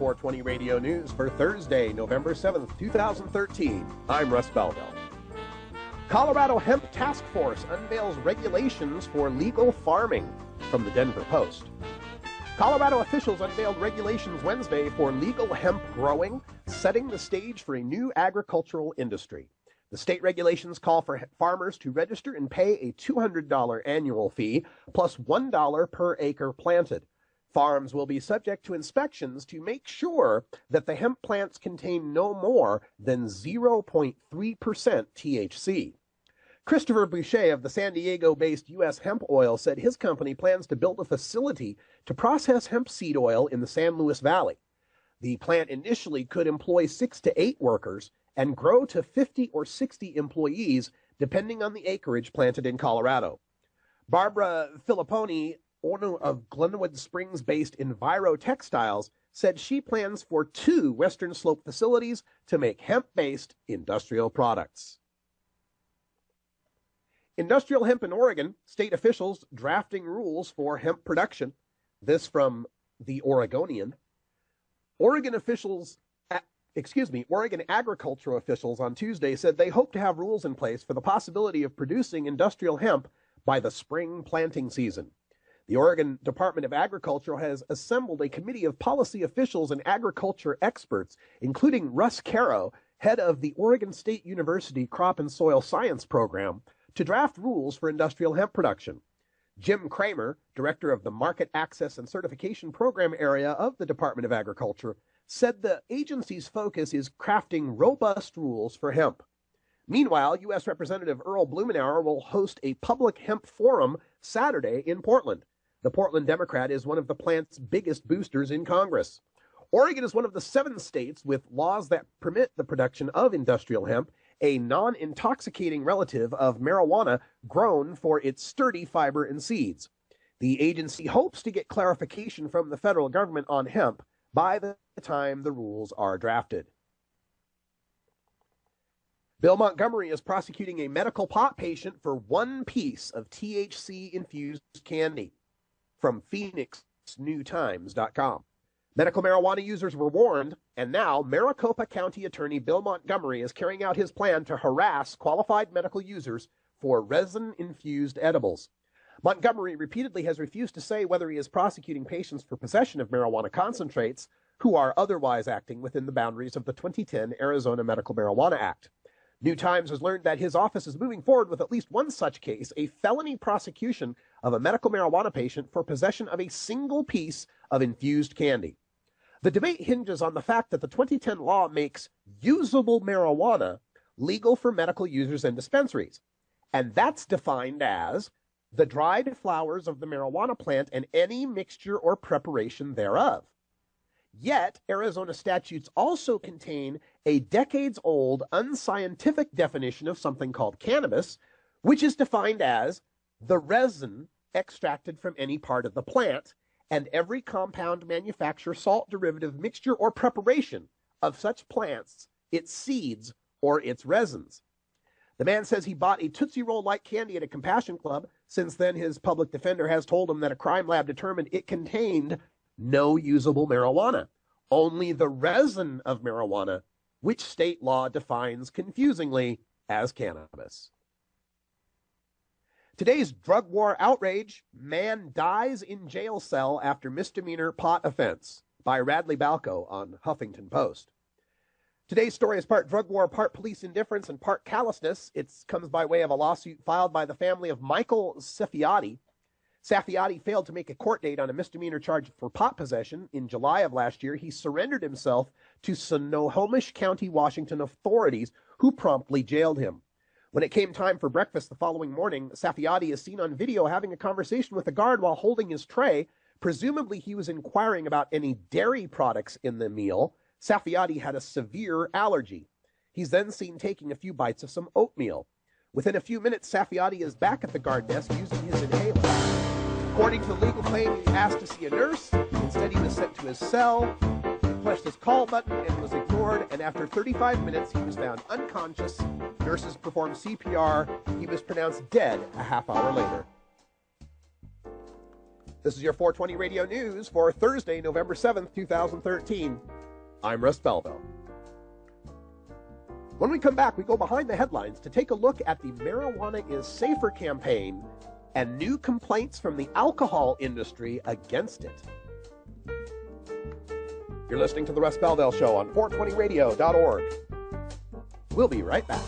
420 Radio News for Thursday, November 7th, 2013. I'm Russ Belville. Colorado Hemp Task Force unveils regulations for legal farming, from the Denver Post. Colorado officials unveiled regulations Wednesday for legal hemp growing, setting the stage for a new agricultural industry. The state regulations call for farmers to register and pay a $200 annual fee plus $1 per acre planted. Farms will be subject to inspections to make sure that the hemp plants contain no more than 0.3% THC. Christopher Boucher of the San Diego-based U.S. Hemp Oil said his company plans to build a facility to process hemp seed oil in the San Luis Valley. The plant initially could employ 6 to 8 workers and grow to 50 or 60 employees, depending on the acreage planted in Colorado. Barbara Filipponi, owner of Glenwood Springs-based Enviro Textiles, said she plans for 2 Western Slope facilities to make hemp-based industrial products. Industrial hemp in Oregon, state officials drafting rules for hemp production. This from the Oregonian. Oregon agricultural officials on Tuesday said they hope to have rules in place for the possibility of producing industrial hemp by the spring planting season. The Oregon Department of Agriculture has assembled a committee of policy officials and agriculture experts, including Russ Caro, head of the Oregon State University Crop and Soil Science Program, to draft rules for industrial hemp production. Jim Kramer, director of the Market Access and Certification Program area of the Department of Agriculture, said the agency's focus is crafting robust rules for hemp. Meanwhile, U.S. Representative Earl Blumenauer will host a public hemp forum Saturday in Portland. The Portland Democrat is one of the plant's biggest boosters in Congress. Oregon is one of the 7 states with laws that permit the production of industrial hemp, a non-intoxicating relative of marijuana grown for its sturdy fiber and seeds. The agency hopes to get clarification from the federal government on hemp by the time the rules are drafted. Bill Montgomery is prosecuting a medical pot patient for 1 piece of THC-infused candy, from PhoenixNewTimes.com. Medical marijuana users were warned, and now Maricopa County Attorney Bill Montgomery is carrying out his plan to harass qualified medical users for resin-infused edibles. Montgomery repeatedly has refused to say whether he is prosecuting patients for possession of marijuana concentrates who are otherwise acting within the boundaries of the 2010 Arizona Medical Marijuana Act. New Times has learned that his office is moving forward with at least one such case, a felony prosecution of a medical marijuana patient for possession of a single piece of infused candy. The debate hinges on the fact that the 2010 law makes usable marijuana legal for medical users and dispensaries, and that's defined as the dried flowers of the marijuana plant and any mixture or preparation thereof. Yet, Arizona statutes also contain a decades-old unscientific definition of something called cannabis, which is defined as the resin extracted from any part of the plant, and every compound, manufacture, salt derivative, mixture, or preparation of such plants, its seeds, or its resins. The man says he bought a Tootsie Roll-like candy at a Compassion Club. Since then, his public defender has told him that a crime lab determined it contained no usable marijuana, only the resin of marijuana, which state law defines confusingly as cannabis. Today's drug war outrage: man dies in jail cell after misdemeanor pot offense, by Radley Balco on Huffington Post. Today's story is part drug war, part police indifference, and part callousness. It comes by way of a lawsuit filed by the family of Michael Safiati. Safiati failed to make a court date on a misdemeanor charge for pot possession. In July of last year, he surrendered himself to Snohomish County, Washington authorities, who promptly jailed him. When it came time for breakfast the following morning, Safiati is seen on video having a conversation with a guard while holding his tray. Presumably, he was inquiring about any dairy products in the meal. Safiati had a severe allergy. He's then seen taking a few bites of some oatmeal. Within a few minutes, Safiati is back at the guard desk using his inhaler. According to the legal claim, he asked to see a nurse. Instead, he was sent to his cell. He pressed his call button and was ignored, and after 35 minutes, he was found unconscious. Nurses performed CPR. He was pronounced dead a half hour later. This is your 420 Radio News for Thursday, November 7th, 2013. I'm Russ Belville. When we come back, we go behind the headlines to take a look at the Marijuana is Safer campaign and new complaints from the alcohol industry against it. You're listening to The Russ Belville Show on 420radio.org. We'll be right back.